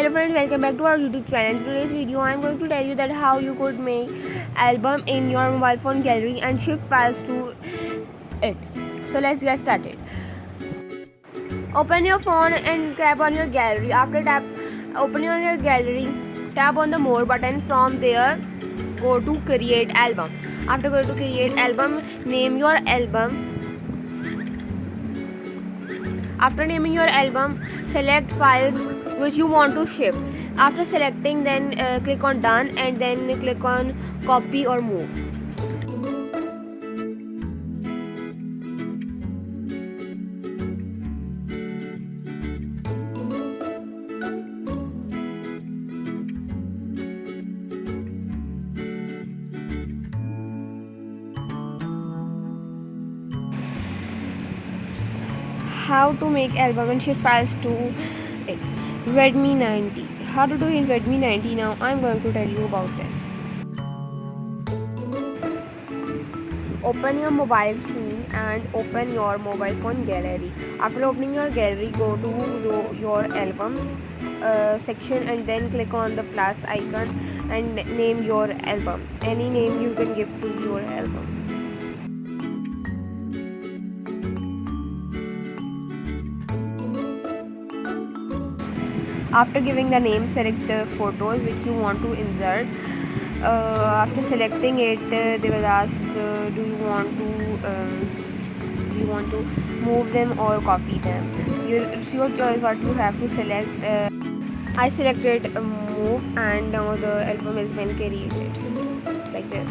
Hello friends, welcome back to our YouTube channel. In today's video I am going to tell you that how you could make album in your mobile phone gallery and shift files to it. So let's get started. Open your phone and tap on your gallery. After opening on your gallery, tap on the more button. From there go to create album. After going to create album, name your album. After naming your album, select files which you want to shift. After selecting, then click on done and then click on copy or move. How to make album and shift files to it. Redmi 90. How to do in Redmi 90? Now I'm going to tell you about this. Open your mobile screen and open your mobile phone gallery. After opening your gallery, go to your albums section and then click on the plus icon and name your album. Any name you can give to your album. After giving the name, select the photos which you want to insert. After selecting it, they will ask, do you want to move them or copy them? It's your choice what you have to select. I selected move, and now the album has been created like this.